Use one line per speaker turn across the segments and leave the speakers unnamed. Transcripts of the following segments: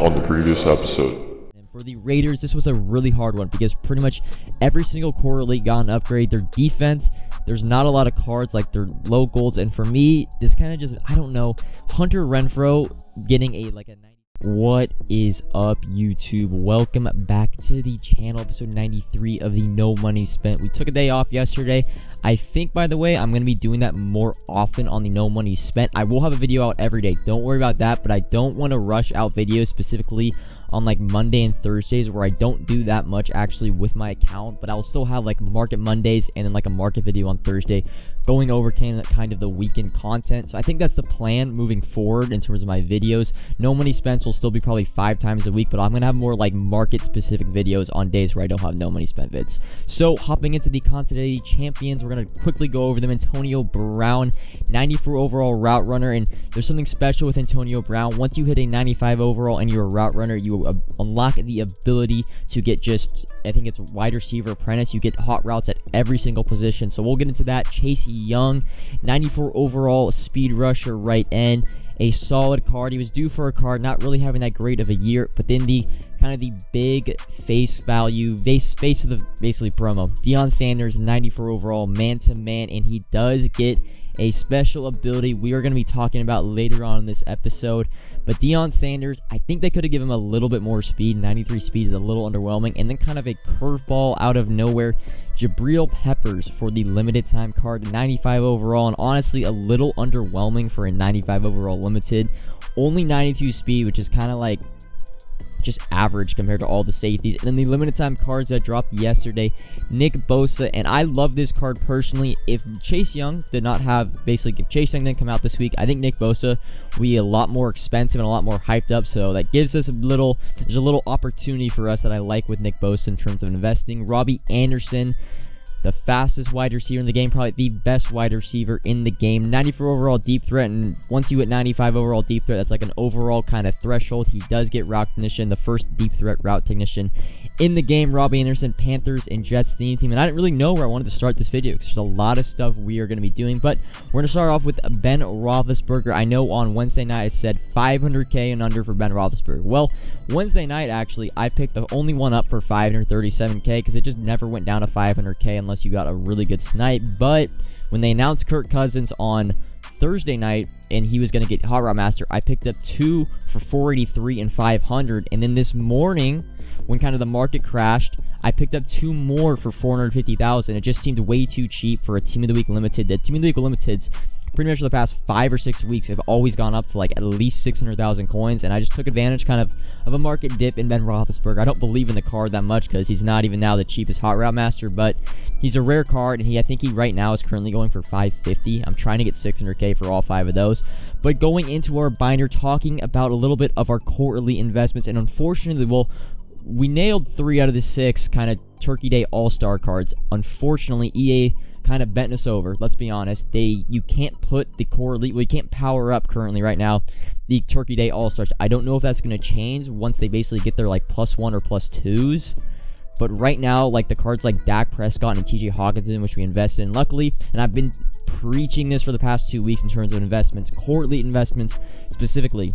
on the previous episode.
For the Raiders, this was a really hard one because pretty much every single core elite got an upgrade. Their defense, there's not a lot of cards like their locals, and for me, this kind of just, I don't know, Hunter Renfrow getting a 90. What is up, YouTube? Welcome back to the channel, episode 93 of the No Money Spent. We took a day off yesterday. I think, by the way, I'm going to be doing that more often on the No Money Spent. I will have a video out every day. Don't worry about that, but I don't want to rush out videos specifically on like Monday and Thursdays where I don't do that much actually with my account, but I'll still have like market Mondays and then like a market video on Thursday going over kind of the weekend content. So I think that's the plan moving forward in terms of my videos. No Money Spent will still be probably 5 times a week, but I'm going to have more like market specific videos on days where I don't have No Money Spent vids. So hopping into the content today, champions, we're going to quickly go over them. Antonio Brown, 94 overall route runner, and there's something special with Antonio Brown. Once you hit a 95 overall and you're a route runner, you unlock the ability to get just, I think it's wide receiver apprentice. You get hot routes at every single position. So we'll get into that. Chase Young, 94 overall speed rusher right end, a solid card. He was due for a card, not really having that great of a year, but then the kind of the big face value, face of the basically promo. Deion Sanders, 94 overall, man-to-man, and he does get a special ability we are going to be talking about later on in this episode. But Deion Sanders, I think they could have given him a little bit more speed. 93 speed is a little underwhelming. And then kind of a curveball out of nowhere, Jabrill Peppers for the limited time card, 95 overall, and honestly a little underwhelming for a 95 overall limited. Only 92 speed, which is kind of like just average compared to all the safeties. And then the limited time cards that dropped yesterday, Nick Bosa, and I love this card personally. If Chase Young did not have, basically if Chase Young didn't come out this week, I think Nick Bosa will be a lot more expensive and a lot more hyped up, so that gives us there's a little opportunity for us that I like with Nick Bosa in terms of investing. Robby Anderson, the fastest wide receiver in the game, probably the best wide receiver in the game. 94 overall deep threat, and once you hit 95 overall deep threat, that's like an overall kind of threshold. He does get route technician, the first deep threat route technician in the game. Robby Anderson, Panthers and Jets team, and I didn't really know where I wanted to start this video because there's a lot of stuff we are going to be doing, but we're going to start off with Ben Roethlisberger. I know on Wednesday night I said 500k and under for Ben Roethlisberger. Well, Wednesday night actually I picked the only one up for 537k because it just never went down to 500k unless you got a really good snipe. But when they announced Kirk Cousins on Thursday night and he was going to get Hot Route Master, I picked up 2 for 483 and 500. And then this morning, when kind of the market crashed, I picked up 2 more for 450,000. It just seemed way too cheap for a Team of the Week limited. The Team of the Week limiteds pretty much for the past 5 or 6 weeks have always gone up to like at least 600,000 coins, and I just took advantage kind of a market dip in Ben Roethlisberger. I don't believe in the card that much because he's not even now the cheapest Hot Route Master, but he's a rare card, and I think he right now is currently going for 550. I'm trying to get 600k for all 5 of those. But going into our binder, talking about a little bit of our core elite investments, and unfortunately, well, we nailed 3 out of the 6 kind of Turkey Day All-Star cards. Unfortunately, EA kind of bent us over. Let's be honest. You can't put the core elite, well, you can't power up currently right now the Turkey Day All-Stars. I don't know if that's going to change once they basically get their like +1 or +2s. But right now, like the cards like Dak Prescott and TJ Hawkinson, which we invested in, luckily, and I've been preaching this for the past 2 weeks in terms of investments, core elite investments specifically.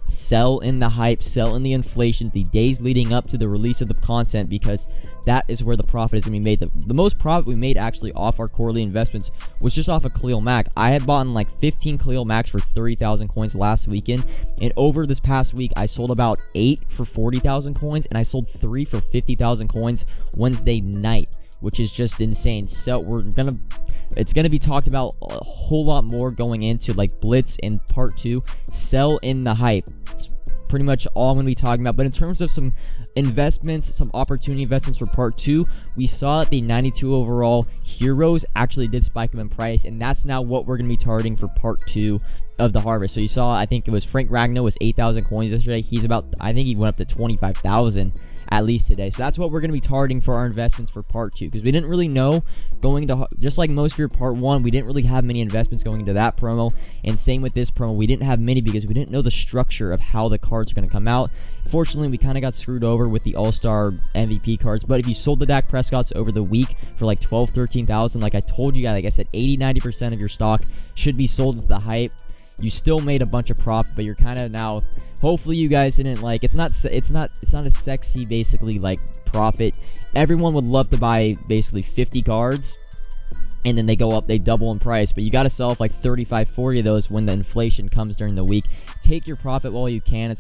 Sell in the hype, sell in the inflation, the days leading up to the release of the content, because that is where the profit is going to be made. The most profit we made actually off our quarterly investments was just off of Khalil Mack. I had bought in like 15 Khalil Macks for 30,000 coins last weekend, and over this past week I sold about 8 for 40,000 coins, and I sold 3 for 50,000 coins Wednesday night, which is just insane. So it's gonna be talked about a whole lot more going into like Blitz in part 2. Sell in the hype. It's pretty much all I'm gonna be talking about. But in terms of some investments, some opportunity investments for part 2, we saw that the 92 overall heroes actually did spike up in price, and that's now what we're gonna be targeting for part 2 of the harvest. So you saw, I think it was Frank Ragnow was 8,000 coins yesterday. He's about, I think he went up to 25,000 at least today. So that's what we're going to be targeting for our investments for part 2, because we didn't really know going into, just like most of your part 1, we didn't really have many investments going into that promo, and same with this promo, we didn't have many because we didn't know the structure of how the cards are going to come out. Fortunately, we kind of got screwed over with the All-Star MVP cards, but if you sold the Dak Prescotts over the week for like 12, 13,000, like I told you guys, like I said, 80-90% of your stock should be sold into the hype. You still made a bunch of profit, but you're kind of now, hopefully you guys didn't like, it's not a sexy basically like profit. Everyone would love to buy basically 50 cards and then they go up, they double in price, but you got to sell off like 35, 40 of those when the inflation comes during the week. Take your profit while you can.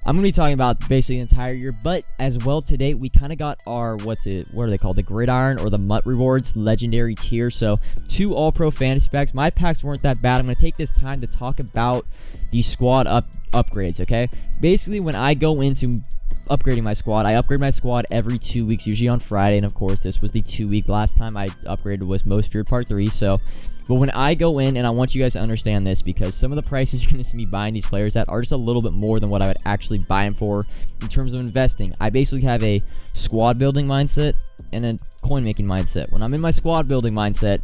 I'm going to be talking about basically the entire year, but as well today, we kind of got our, what are they called? The Gridiron or the Mutt Rewards Legendary tier. So 2 All-Pro Fantasy packs. My packs weren't that bad. I'm going to take this time to talk about the squad upgrades, okay? Basically, when I go into upgrading my squad, I upgrade my squad every 2 weeks, usually on Friday, and of course, this was the 2 week. Last time I upgraded was Most Feared Part 3, so... But when I go in, and I want you guys to understand this, because some of the prices you're going to see me buying these players at are just a little bit more than what I would actually buy them for in terms of investing. I basically have a squad building mindset and a coin making mindset. When I'm in my squad building mindset,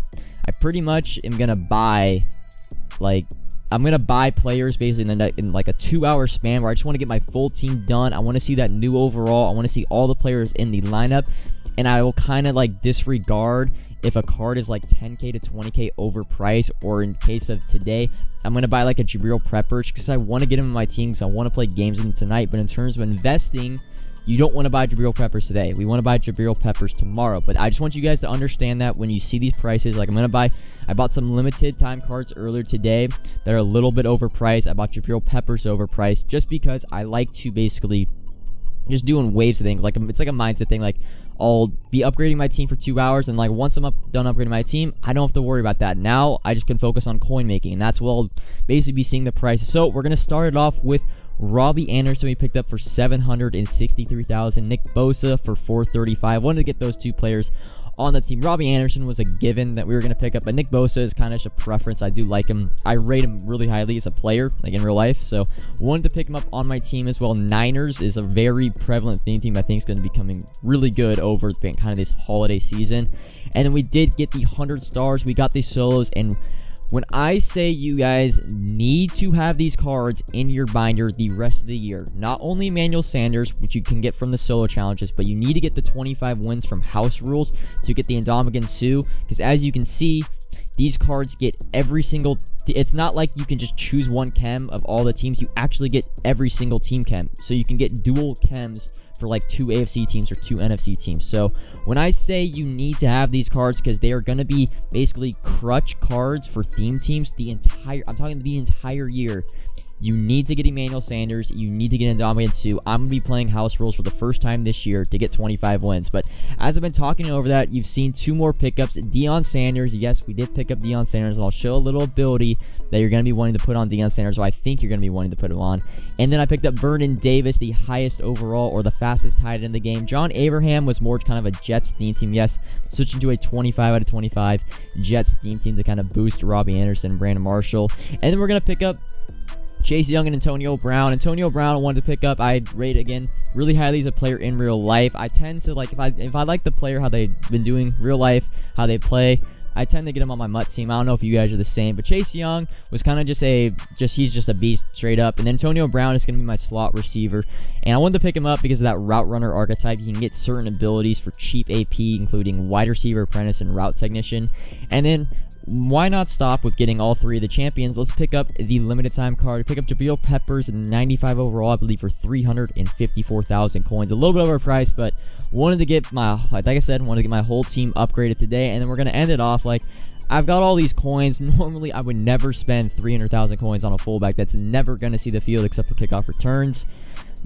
I pretty much am going to buy, I'm going to buy players basically in like a 2-hour span where I just want to get my full team done. I want to see that new overall. I want to see all the players in the lineup. And I will kind of like disregard if a card is like 10k to 20k overpriced, or in case of today, I'm going to buy like a Jabrill Peppers because I want to get him in my team because I want to play games with him tonight. But in terms of investing, you don't want to buy Jabrill Peppers today. We want to buy Jabrill Peppers tomorrow. But I just want you guys to understand that when you see these prices, like I bought some limited time cards earlier today that are a little bit overpriced. I bought Jabrill Peppers overpriced just because I like to basically just doing waves of things. Like it's like a mindset thing. Like I'll be upgrading my team for 2 hours, and like once I'm done upgrading my team, I don't have to worry about that. Now I just can focus on coin making, and that's what I'll basically be seeing the prices. So we're gonna start it off with Robby Anderson. We picked up for $763,000. Nick Bosa for $435,000. Wanted to get those 2 players on the team. Robby Anderson was a given that we were going to pick up, but Nick Bosa is kind of just a preference. I do like him. I rate him really highly as a player, like in real life, so wanted to pick him up on my team as well. Niners is a very prevalent theme team. I think is going to be becoming really good over kind of this holiday season. And then we did get the 100 stars. We got these solos, and when I say you guys need to have these cards in your binder the rest of the year, not only Emmanuel Sanders, which you can get from the solo challenges, but you need to get the 25 wins from house rules to get the Indomitian Sue, because as you can see, these cards get every single... It's not like you can just choose one chem of all the teams. You actually get every single team chem. So you can get dual chems for like 2 AFC teams or 2 NFC teams. So when I say you need to have these cards, because they are going to be basically crutch cards for theme teams I'm talking the entire year. You need to get Emmanuel Sanders. You need to get Indomitian Sue. I'm going to be playing house rules for the first time this year to get 25 wins. But as I've been talking over that, you've seen 2 more pickups. Deion Sanders. Yes, we did pick up Deion Sanders, and I'll show a little ability that you're going to be wanting to put on Deion Sanders, or I think you're going to be wanting to put him on. And then I picked up Vernon Davis, the highest overall or the fastest tight end in the game. John Abraham was more kind of a Jets theme team. Yes, switching to a 25 out of 25 Jets theme team to kind of boost Robby Anderson, Brandon Marshall. And then we're going to pick up Chase Young and Antonio Brown. Antonio Brown I wanted to pick up. I rate again really highly as a player in real life. I tend to like if I like the player, how they've been doing real life, how they play, I tend to get him on my Mutt team. I don't know if you guys are the same, but Chase Young was kind of he's just a beast straight up. And then Antonio Brown is going to be my slot receiver, and I wanted to pick him up because of that route runner archetype. You can get certain abilities for cheap AP, including wide receiver apprentice and route technician. And then why not stop with getting all 3 of the champions? Let's pick up the limited time card. Pick up Jabrill Peppers, 95 overall, I believe, for 354,000 coins. A little bit overpriced, but wanted to get like I said, wanted to get my whole team upgraded today. And then we're going to end it off like, I've got all these coins. Normally, I would never spend 300,000 coins on a fullback that's never going to see the field except for kickoff returns.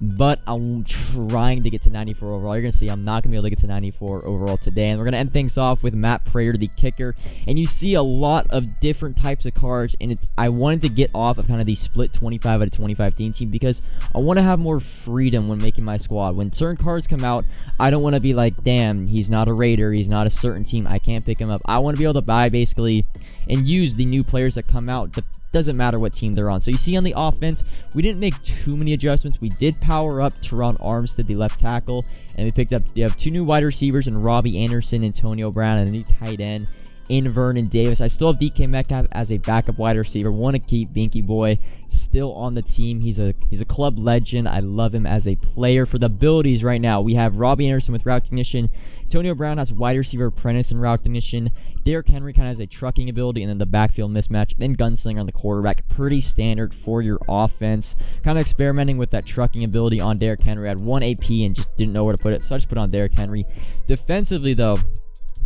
But I'm trying to get to 94 overall. You're going to see I'm not going to be able to get to 94 overall today. And we're going to end things off with Matt Prater, the kicker. And you see a lot of different types of cards. And I wanted to get off of kind of the split 25 out of 25 team because I want to have more freedom when making my squad. When certain cards come out, I don't want to be like, damn, he's not a Raider. He's not a certain team. I can't pick him up. I want to be able to buy basically and use the new players that come out. Doesn't matter what team they're on. So you see on the offense, we didn't make too many adjustments. We did power up Teron Armstead, the left tackle, and we have 2 new wide receivers in Robby Anderson, Antonio Brown, and a new tight end in Vernon Davis. I still have DK Metcalf as a backup wide receiver. Want to keep Binky Boy still on the team. He's a club legend. I love him as a player. For the abilities right now, we have Robby Anderson with route technician. Antonio Brown has wide receiver apprentice and route technician. Derrick Henry kind of has a trucking ability, and then the backfield mismatch, and then gunslinger on the quarterback. Pretty standard for your offense. Kind of experimenting with that trucking ability on Derrick Henry. I had 1 AP and just didn't know where to put it, so I just put it on Derrick Henry. Defensively, though,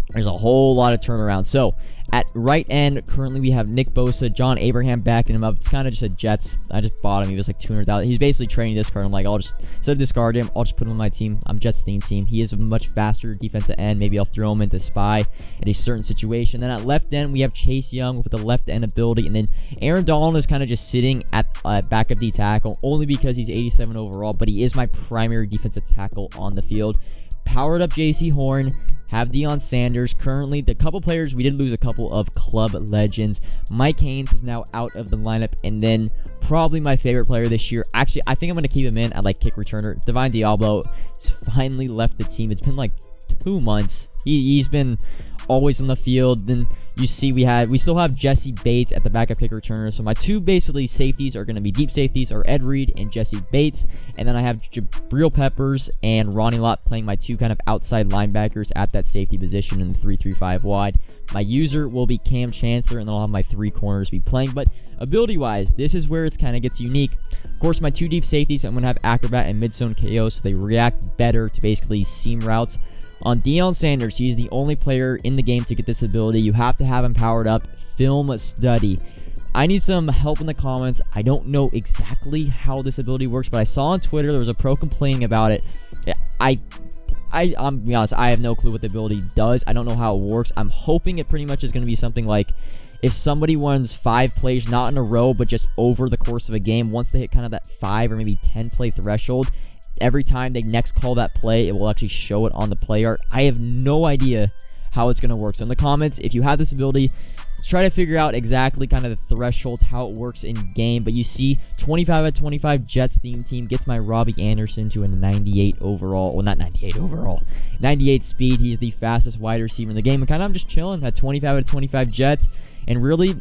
there's a whole lot of turnaround. So at right end, currently we have Nick Bosa, John Abraham backing him up. It's kind of just a Jets. I just bought him. He was like 200,000. He's basically trading this card. I'm like, instead of discard him, I'll just put him on my team. I'm Jets theme team. He is a much faster defensive end. Maybe I'll throw him into spy at a certain situation. Then at left end, we have Chase Young with the left end ability. And then Aaron Donald is kind of just sitting at backup D tackle only because he's 87 overall, but he is my primary defensive tackle on the field. Powered up JC Horn, have Deion Sanders. Currently, the couple players, we did lose a couple of club legends. Mike Haynes is now out of the lineup, and then probably my favorite player this year. Actually, I think I'm going to keep him in at like kick returner. Divine Diablo has finally left the team. It's been like 2 months. He's been always on the field. Then you see we still have Jesse Bates at the backup kick returner. So my two basically safeties are going to be deep safeties, are Ed Reed and Jesse Bates. And then I have Jabrill Peppers and Ronnie Lott playing my two kind of outside linebackers at that safety position in the 3-3-5 wide. My user will be Cam Chancellor, and then I'll have my 3 corners be playing. But ability-wise, this is where it kind of gets unique. Of course, my 2 deep safeties, I'm going to have Acrobat and Mid-Zone KO, so they react better to basically seam routes. On Deion Sanders, he's the only player in the game to get this ability. You have to have him powered up. Film study. I need some help in the comments. I don't know exactly how this ability works, but I saw on Twitter there was a pro complaining about it. I'm gonna be honest, I have no clue what the ability does. I don't know how it works. I'm hoping it pretty much is going to be something like if somebody runs 5 plays, not in a row, but just over the course of a game, once they hit kind of that 5 or maybe 10 play threshold, every time they next call that play, it will actually show it on the play art. I have no idea how it's going to work. So in the comments, if you have this ability, let's try to figure out exactly kind of the thresholds, how it works in game. But you see, 25 out of 25 Jets theme team gets my Robby Anderson to a 98 overall. Well, not 98 overall. 98 speed. He's the fastest wide receiver in the game. And kind of I'm just chilling at 25 out of 25 Jets. And really,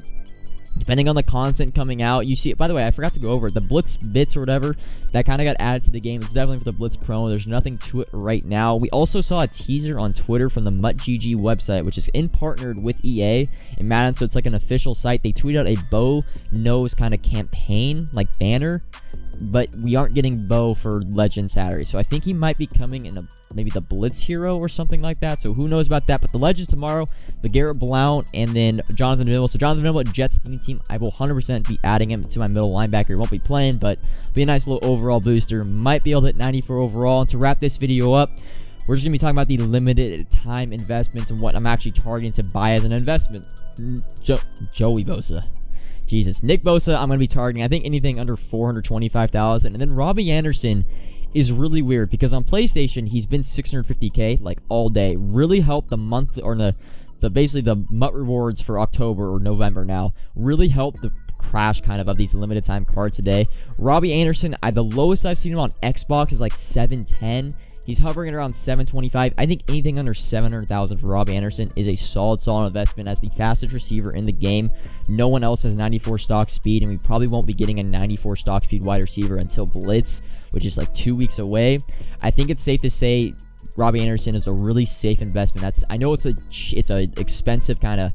depending on the content coming out, you see, by the way, I forgot to go over it. The Blitz bits or whatever, that kind of got added to the game. It's definitely for the Blitz promo. There's nothing to it right now. We also saw a teaser on Twitter from the MuttGG website, which is in partnered with EA and Madden, so it's like an official site. They tweeted out a Bo Knows kind of campaign, like banner, but we aren't getting Bo for Legend Saturday. So I think he might be coming in maybe the Blitz hero or something like that. So who knows about that? But the Legends tomorrow, the Garrett Blount, and then Jonathan Vanilla. So Jonathan Vanilla, Jets team, I will 100% be adding him to my middle linebacker. He won't be playing, but be a nice little overall booster. Might be able to hit 94 overall. And to wrap this video up, we're just going to be talking about the limited time investments and what I'm actually targeting to buy as an investment. Joey Bosa. Jesus. Nick Bosa, I'm going to be targeting, I think, anything under 425,000. And then Robby Anderson is really weird because on PlayStation, he's been 650K like all day. Really helped the month, or basically the MUT rewards for October or November now. Really helped the crash kind of these limited time cards today. Robby Anderson, the lowest I've seen him on Xbox is like 710. He's hovering at around 725. I think anything under 700,000 for Robby Anderson is a solid investment as the fastest receiver in the game. No one else has 94 stock speed, and we probably won't be getting a 94 stock speed wide receiver until Blitz, which is like 2 weeks away. I think it's safe to say Robby Anderson is a really safe investment. I know it's a expensive kind of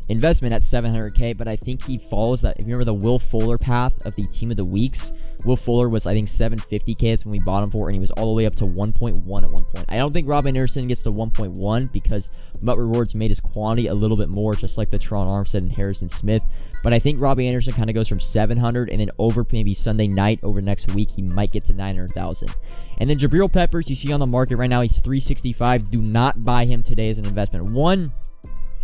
investment at 700K, but I think he follows that. If you remember the Will Fuller path of the team of the weeks, Will Fuller was, I think, 750K. That's when we bought him for, and he was all the way up to 1.1 at one point. I don't think Robby Anderson gets to 1.1 because MUT rewards made his quantity a little bit more, just like the Tron Armstead and Harrison Smith. But I think Robby Anderson kind of goes from 700, and then over maybe Sunday night, over next week, he might get to 900,000. And then Jabrill Peppers, you see on the market right now, he's 365. Do not buy him today as an investment. One,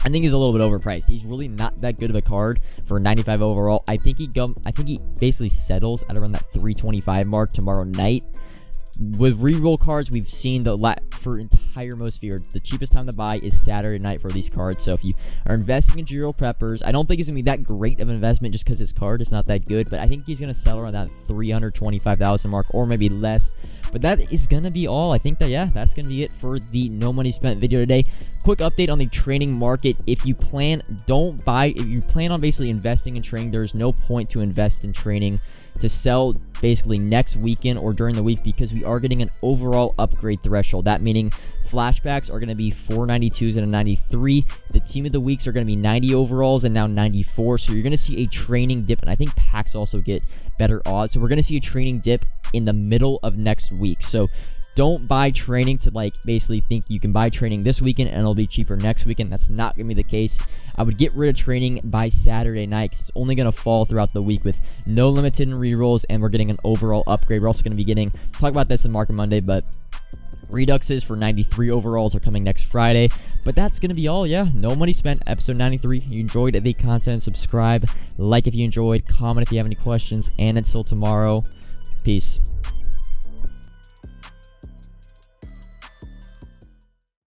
I think he's a little bit overpriced. He's really not that good of a card for 95 overall. I think he basically settles at around that 325 mark tomorrow night. With reroll cards, we've seen for entire most fear, the cheapest time to buy is Saturday night for these cards. So if you are investing in Jabrill Peppers, I don't think it's going to be that great of an investment just because his card is not that good, but I think he's going to settle around that 325,000 mark or maybe less. But that is going to be all. I think that, yeah, that's going to be it for the No Money Spent video today. quick update on the trading market. If you plan on basically investing in trading, there's no point to invest in trading to sell basically next weekend or during the week, because we are getting an overall upgrade threshold. That meaning flashbacks are going to be 492s and a 93. The team of the weeks are going to be 90 overalls and now 94. So you're going to see a training dip, and I think packs also get better odds. So we're going to see a training dip in the middle of next week. So don't buy training to basically think you can buy training this weekend and it'll be cheaper next weekend. That's not going to be the case. I would get rid of training by Saturday night, because it's only going to fall throughout the week with no limited and rerolls, and we're getting an overall upgrade. We're also going to be getting, talk about this in Market Monday, but reduxes for 93 overalls are coming next Friday. But that's going to be all. Yeah, no money spent, episode 93. You enjoyed the content, subscribe, like if you enjoyed, comment if you have any questions, and until tomorrow, peace.